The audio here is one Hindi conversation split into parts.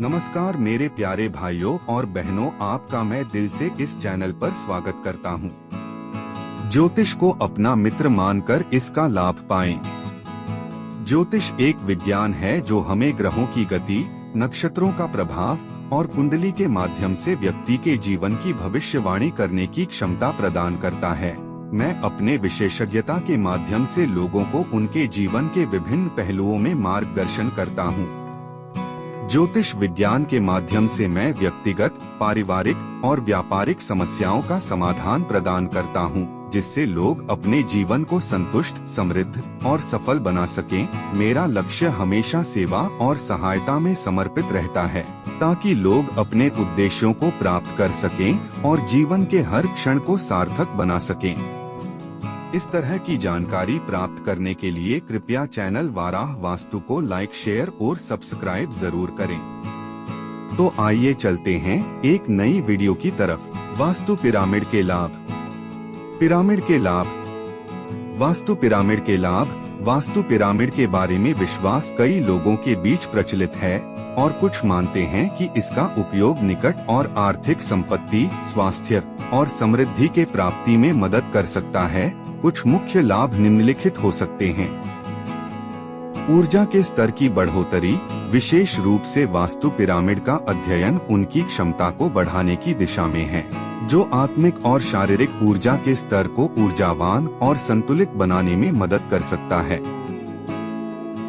नमस्कार मेरे प्यारे भाइयों और बहनों, आपका मैं दिल से इस चैनल पर स्वागत करता हूं। ज्योतिष को अपना मित्र मानकर इसका लाभ पाएं। ज्योतिष एक विज्ञान है जो हमें ग्रहों की गति, नक्षत्रों का प्रभाव और कुंडली के माध्यम से व्यक्ति के जीवन की भविष्यवाणी करने की क्षमता प्रदान करता है। मैं अपने विशेषज्ञता के माध्यम से लोगों को उनके जीवन के विभिन्न पहलुओं में मार्गदर्शन करता हूं। ज्योतिष विज्ञान के माध्यम से मैं व्यक्तिगत, पारिवारिक और व्यापारिक समस्याओं का समाधान प्रदान करता हूं, जिससे लोग अपने जीवन को संतुष्ट, समृद्ध और सफल बना सकें। मेरा लक्ष्य हमेशा सेवा और सहायता में समर्पित रहता है, ताकि लोग अपने उद्देश्यों को प्राप्त कर सकें और जीवन के हर क्षण को सार्थक बना सकें। इस तरह की जानकारी प्राप्त करने के लिए कृपया चैनल वाराह वास्तु को लाइक, शेयर और सब्सक्राइब जरूर करें। तो आइए चलते हैं एक नई वीडियो की तरफ। वास्तु पिरामिड के लाभ। पिरामिड के लाभ। वास्तु पिरामिड के लाभ। वास्तु पिरामिड के बारे में विश्वास कई लोगों के बीच प्रचलित है और कुछ मानते हैं कि इसका उपयोग निकट और आर्थिक संपत्ति, स्वास्थ्य और समृद्धि के प्राप्ति में मदद कर सकता है। कुछ मुख्य लाभ निम्नलिखित हो सकते हैं। ऊर्जा के स्तर की बढ़ोतरी। विशेष रूप से वास्तु पिरामिड का अध्ययन उनकी क्षमता को बढ़ाने की दिशा में है, जो आत्मिक और शारीरिक ऊर्जा के स्तर को ऊर्जावान और संतुलित बनाने में मदद कर सकता है।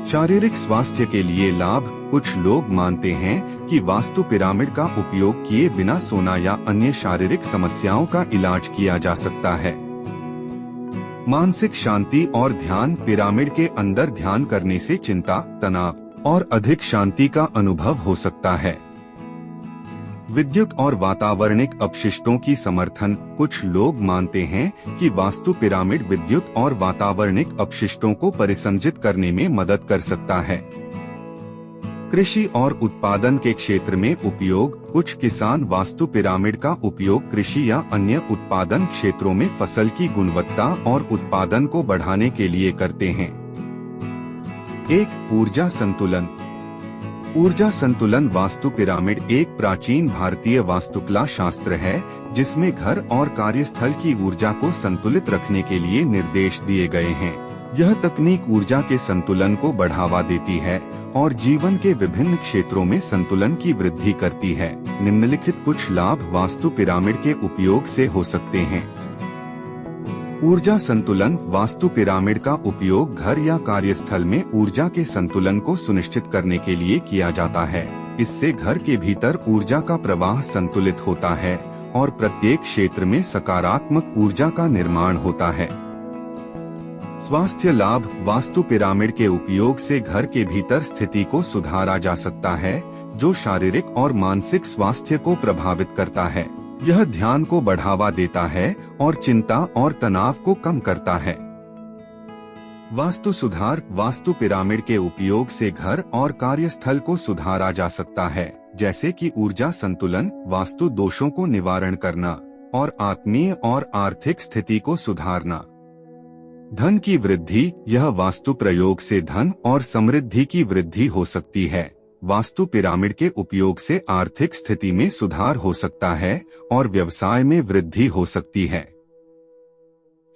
शारीरिक स्वास्थ्य के लिए लाभ। कुछ लोग मानते हैं कि वास्तु पिरामिड का उपयोग किए बिना सोना या अन्य शारीरिक समस्याओं का इलाज किया जा सकता है। मानसिक शांति और ध्यान। पिरामिड के अंदर ध्यान करने से चिंता, तनाव और अधिक शांति का अनुभव हो सकता है। विद्युत और वातावरणिक अपशिष्टों की समर्थन। कुछ लोग मानते हैं कि वास्तु पिरामिड विद्युत और वातावरणिक अपशिष्टों को परिसंचित करने में मदद कर सकता है। कृषि और उत्पादन के क्षेत्र में उपयोग। कुछ किसान वास्तु पिरामिड का उपयोग कृषि या अन्य उत्पादन क्षेत्रों में फसल की गुणवत्ता और उत्पादन को बढ़ाने के लिए करते हैं। ऊर्जा संतुलन। ऊर्जा संतुलन। वास्तु पिरामिड एक प्राचीन भारतीय वास्तुकला शास्त्र है, जिसमें घर और कार्यस्थल की ऊर्जा को संतुलित रखने के लिए निर्देश दिए गए हैं। यह तकनीक ऊर्जा के संतुलन को बढ़ावा देती है और जीवन के विभिन्न क्षेत्रों में संतुलन की वृद्धि करती है। निम्नलिखित कुछ लाभ वास्तु पिरामिड के उपयोग से हो सकते हैं। ऊर्जा संतुलन। वास्तु पिरामिड का उपयोग घर या कार्यस्थल में ऊर्जा के संतुलन को सुनिश्चित करने के लिए किया जाता है। इससे घर के भीतर ऊर्जा का प्रवाह संतुलित होता है और प्रत्येक क्षेत्र में सकारात्मक ऊर्जा का निर्माण होता है। स्वास्थ्य लाभ। वास्तु पिरामिड के उपयोग से घर के भीतर स्थिति को सुधारा जा सकता है, जो शारीरिक और मानसिक स्वास्थ्य को प्रभावित करता है। यह ध्यान को बढ़ावा देता है और चिंता और तनाव को कम करता है। वास्तु सुधार। वास्तु पिरामिड के उपयोग से घर और कार्यस्थल को सुधारा जा सकता है, जैसे कि ऊर्जा संतुलन, वास्तु दोषों को निवारण करना और आत्मीय और आर्थिक स्थिति को सुधारना। धन की वृद्धि। यह वास्तु प्रयोग से धन और समृद्धि की वृद्धि हो सकती है। वास्तु पिरामिड के उपयोग से आर्थिक स्थिति में सुधार हो सकता है और व्यवसाय में वृद्धि हो सकती है।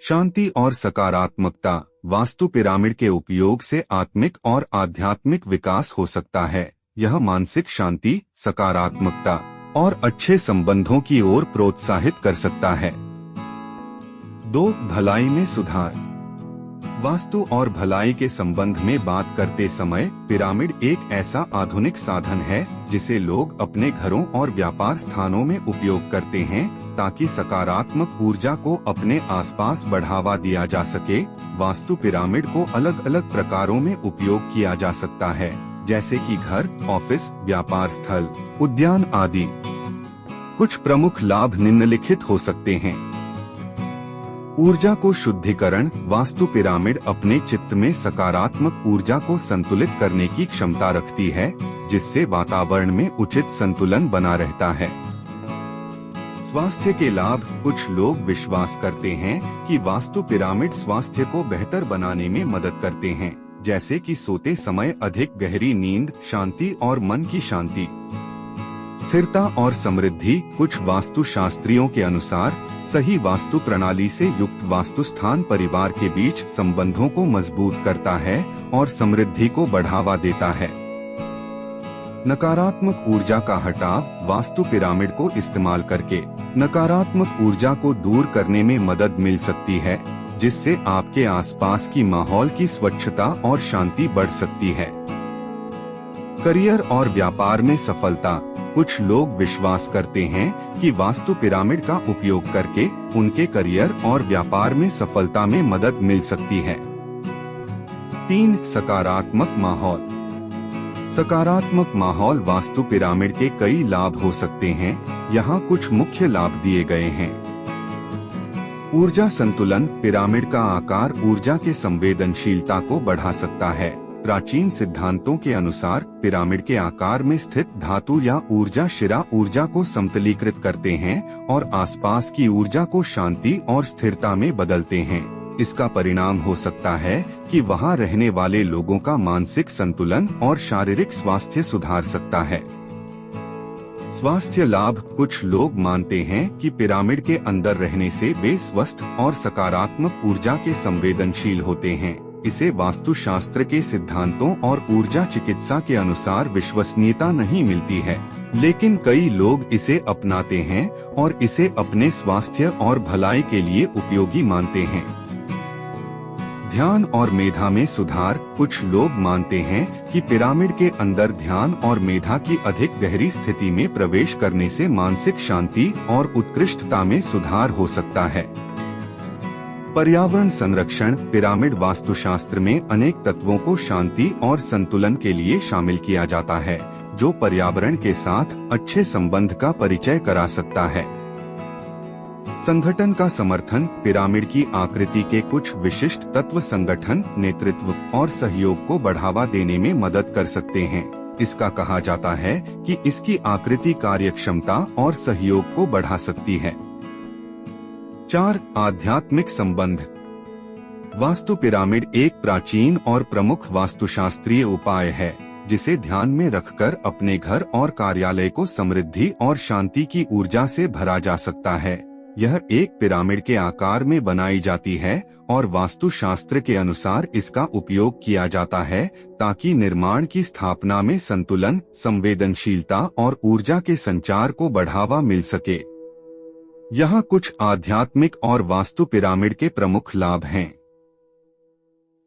शांति और सकारात्मकता। वास्तु पिरामिड के उपयोग से आत्मिक और आध्यात्मिक विकास हो सकता है। यह मानसिक शांति, सकारात्मकता और अच्छे संबंधों की ओर प्रोत्साहित कर सकता है। भलाई में सुधार। वास्तु और भलाई के संबंध में बात करते समय पिरामिड एक ऐसा आधुनिक साधन है जिसे लोग अपने घरों और व्यापार स्थानों में उपयोग करते हैं, ताकि सकारात्मक ऊर्जा को अपने आसपास बढ़ावा दिया जा सके। वास्तु पिरामिड को अलग अलग प्रकारों में उपयोग किया जा सकता है, जैसे कि घर, ऑफिस, व्यापार स्थल, उद्यान आदि। कुछ प्रमुख लाभ निम्नलिखित हो सकते हैं। ऊर्जा को शुद्धिकरण। वास्तु पिरामिड अपने चित्त में सकारात्मक ऊर्जा को संतुलित करने की क्षमता रखती है, जिससे वातावरण में उचित संतुलन बना रहता है। स्वास्थ्य के लाभ। कुछ लोग विश्वास करते हैं कि वास्तु पिरामिड स्वास्थ्य को बेहतर बनाने में मदद करते हैं, जैसे कि सोते समय अधिक गहरी नींद, शांति और मन की शांति। स्थिरता और समृद्धि। कुछ वास्तुशास्त्रियों के अनुसार सही वास्तु प्रणाली से युक्त वास्तु स्थान परिवार के बीच संबंधों को मजबूत करता है और समृद्धि को बढ़ावा देता है। नकारात्मक ऊर्जा का हटाव। वास्तु पिरामिड को इस्तेमाल करके नकारात्मक ऊर्जा को दूर करने में मदद मिल सकती है, जिससे आपके आसपास की माहौल की स्वच्छता और शांति बढ़ सकती है। करियर और व्यापार में सफलता। कुछ लोग विश्वास करते हैं कि वास्तु पिरामिड का उपयोग करके उनके करियर और व्यापार में सफलता में मदद मिल सकती है। 3. सकारात्मक माहौल। सकारात्मक माहौल। वास्तु पिरामिड के कई लाभ हो सकते हैं, यहाँ कुछ मुख्य लाभ दिए गए हैं। ऊर्जा संतुलन। पिरामिड का आकार ऊर्जा के संवेदनशीलता को बढ़ा सकता है। प्राचीन सिद्धांतों के अनुसार पिरामिड के आकार में स्थित धातु या ऊर्जा शिरा ऊर्जा को समतलीकृत करते हैं और आसपास की ऊर्जा को शांति और स्थिरता में बदलते हैं। इसका परिणाम हो सकता है कि वहां रहने वाले लोगों का मानसिक संतुलन और शारीरिक स्वास्थ्य सुधार सकता है। स्वास्थ्य लाभ। कुछ लोग मानते हैं कि पिरामिड के अंदर रहने से वे स्वस्थ और सकारात्मक ऊर्जा के संवेदनशील होते हैं। इसे वास्तुशास्त्र के सिद्धांतों और ऊर्जा चिकित्सा के अनुसार विश्वसनीयता नहीं मिलती है, लेकिन कई लोग इसे अपनाते हैं और इसे अपने स्वास्थ्य और भलाई के लिए उपयोगी मानते हैं। ध्यान और मेधा में सुधार। कुछ लोग मानते हैं कि पिरामिड के अंदर ध्यान और मेधा की अधिक गहरी स्थिति में प्रवेश करने से मानसिक शांति और उत्कृष्टता में सुधार हो सकता है। पर्यावरण संरक्षण। पिरामिड वास्तुशास्त्र में अनेक तत्वों को शांति और संतुलन के लिए शामिल किया जाता है, जो पर्यावरण के साथ अच्छे संबंध का परिचय करा सकता है। संगठन का समर्थन। पिरामिड की आकृति के कुछ विशिष्ट तत्व संगठन, नेतृत्व और सहयोग को बढ़ावा देने में मदद कर सकते हैं। इसका कहा जाता है कि इसकी आकृति कार्यक्षमता और सहयोग को बढ़ा सकती है। 4. आध्यात्मिक संबंध। वास्तु पिरामिड एक प्राचीन और प्रमुख वास्तुशास्त्रीय उपाय है, जिसे ध्यान में रखकर अपने घर और कार्यालय को समृद्धि और शांति की ऊर्जा से भरा जा सकता है। यह एक पिरामिड के आकार में बनाई जाती है और वास्तुशास्त्र के अनुसार इसका उपयोग किया जाता है ताकि निर्माण की स्थापना में संतुलन, संवेदनशीलता और ऊर्जा के संचार को बढ़ावा मिल सके। यहाँ कुछ आध्यात्मिक और वास्तु पिरामिड के प्रमुख लाभ हैं।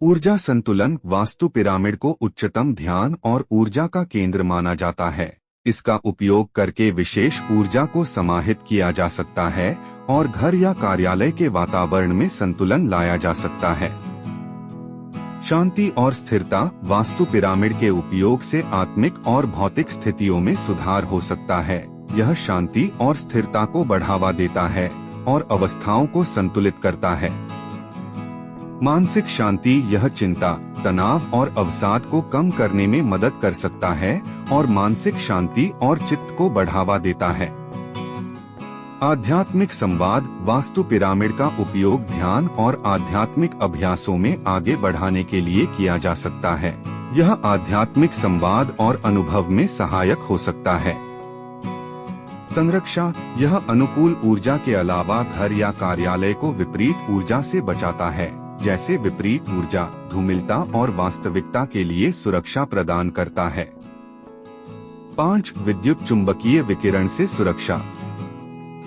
ऊर्जा संतुलन। वास्तु पिरामिड को उच्चतम ध्यान और ऊर्जा का केंद्र माना जाता है। इसका उपयोग करके विशेष ऊर्जा को समाहित किया जा सकता है और घर या कार्यालय के वातावरण में संतुलन लाया जा सकता है। शांति और स्थिरता। वास्तु पिरामिड के उपयोग से आत्मिक और भौतिक स्थितियों में सुधार हो सकता है। यह शांति और स्थिरता को बढ़ावा देता है और अवस्थाओं को संतुलित करता है। मानसिक शांति। यह चिंता, तनाव और अवसाद को कम करने में मदद कर सकता है और मानसिक शांति और चित्त को बढ़ावा देता है। आध्यात्मिक संवाद। वास्तु पिरामिड का उपयोग ध्यान और आध्यात्मिक अभ्यासों में आगे बढ़ाने के लिए किया जा सकता है। यह आध्यात्मिक संवाद और अनुभव में सहायक हो सकता है। संरक्षा। यह अनुकूल ऊर्जा के अलावा घर या कार्यालय को विपरीत ऊर्जा से बचाता है, जैसे विपरीत ऊर्जा, धूमिलता और वास्तविकता के लिए सुरक्षा प्रदान करता है। 5. विद्युत चुंबकीय विकिरण से सुरक्षा।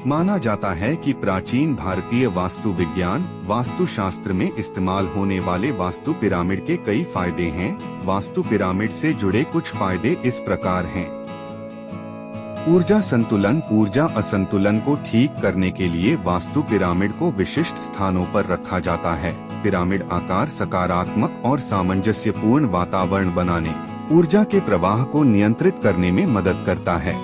माना जाता है कि प्राचीन भारतीय वास्तु विज्ञान वास्तुशास्त्र में इस्तेमाल होने वाले वास्तु पिरामिड के कई फायदे हैं। वास्तु पिरामिड से जुड़े कुछ फायदे इस प्रकार हैं। ऊर्जा संतुलन। ऊर्जा असंतुलन को ठीक करने के लिए वास्तु पिरामिड को विशिष्ट स्थानों पर रखा जाता है। पिरामिड आकार सकारात्मक और सामंजस्यपूर्ण वातावरण बनाने, ऊर्जा के प्रवाह को नियंत्रित करने में मदद करता है।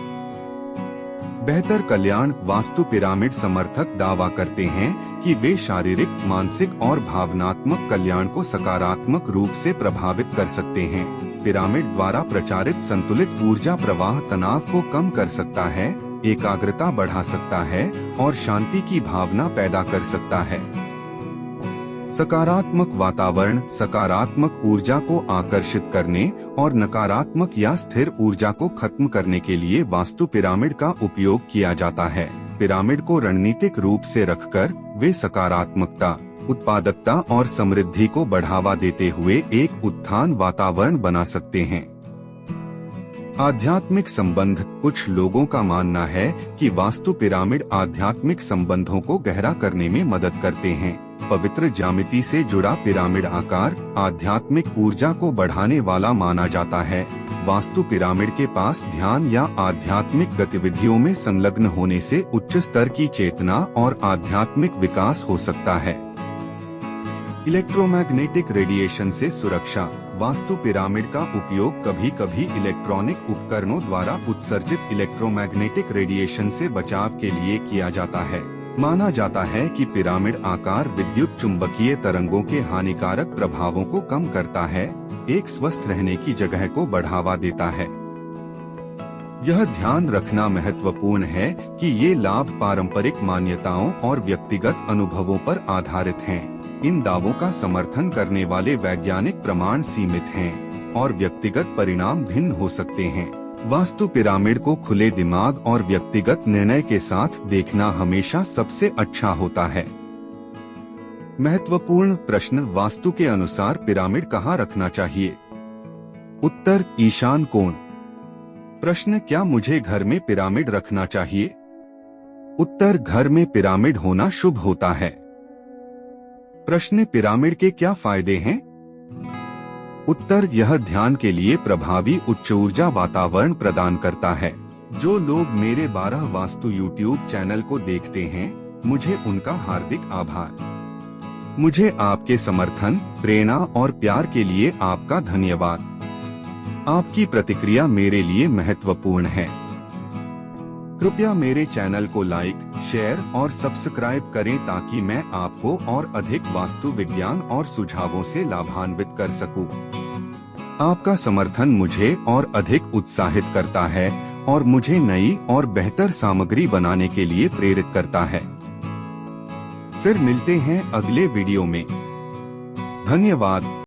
बेहतर कल्याण। वास्तु पिरामिड समर्थक दावा करते हैं कि वे शारीरिक, मानसिक और भावनात्मक कल्याण को सकारात्मक रूप से प्रभावित कर सकते हैं। पिरामिड द्वारा प्रचारित संतुलित ऊर्जा प्रवाह तनाव को कम कर सकता है, एकाग्रता बढ़ा सकता है और शांति की भावना पैदा कर सकता है। सकारात्मक वातावरण सकारात्मक ऊर्जा को आकर्षित करने और नकारात्मक या स्थिर ऊर्जा को खत्म करने के लिए वास्तु पिरामिड का उपयोग किया जाता है। पिरामिड को रणनीतिक रूप से रखकर वे सकारात्मकता, उत्पादकता और समृद्धि को बढ़ावा देते हुए एक उत्थान वातावरण बना सकते हैं। आध्यात्मिक संबंध कुछ लोगों का मानना है कि वास्तु पिरामिड आध्यात्मिक संबंधों को गहरा करने में मदद करते हैं। पवित्र ज्यामिति से जुड़ा पिरामिड आकार आध्यात्मिक ऊर्जा को बढ़ाने वाला माना जाता है। वास्तु पिरामिड के पास ध्यान या आध्यात्मिक गतिविधियों में संलग्न होने से उच्च स्तर की चेतना और आध्यात्मिक विकास हो सकता है। इलेक्ट्रोमैग्नेटिक रेडिएशन से सुरक्षा वास्तु पिरामिड का उपयोग कभी कभी इलेक्ट्रॉनिक उपकरणों द्वारा उत्सर्जित इलेक्ट्रोमैग्नेटिक रेडिएशन से बचाव के लिए किया जाता है। माना जाता है कि पिरामिड आकार विद्युत चुंबकीय तरंगों के हानिकारक प्रभावों को कम करता है, एक स्वस्थ रहने की जगह को बढ़ावा देता है। यह ध्यान रखना महत्वपूर्ण है कि ये लाभ पारंपरिक मान्यताओं और व्यक्तिगत अनुभवों पर आधारित हैं। इन दावों का समर्थन करने वाले वैज्ञानिक प्रमाण सीमित हैं और व्यक्तिगत परिणाम भिन्न हो सकते हैं। वास्तु पिरामिड को खुले दिमाग और व्यक्तिगत निर्णय के साथ देखना हमेशा सबसे अच्छा होता है। महत्वपूर्ण प्रश्न वास्तु के अनुसार पिरामिड कहाँ रखना चाहिए? उत्तर ईशान कोण। प्रश्न क्या मुझे घर में पिरामिड रखना चाहिए? उत्तर घर में पिरामिड होना शुभ होता है। प्रश्न पिरामिड के क्या फायदे हैं? उत्तर यह ध्यान के लिए प्रभावी उच्च ऊर्जा वातावरण प्रदान करता है। जो लोग मेरे 12 वास्तु YouTube चैनल को देखते हैं, मुझे उनका हार्दिक आभार। मुझे आपके समर्थन, प्रेरणा और प्यार के लिए आपका धन्यवाद। आपकी प्रतिक्रिया मेरे लिए महत्वपूर्ण है। कृपया मेरे चैनल को लाइक, शेयर और सब्सक्राइब करें ताकि मैं आपको और अधिक वास्तु विज्ञान और सुझावों से लाभान्वित कर सकूं। आपका समर्थन मुझे और अधिक उत्साहित करता है और मुझे नई और बेहतर सामग्री बनाने के लिए प्रेरित करता है। फिर मिलते हैं अगले वीडियो में। धन्यवाद।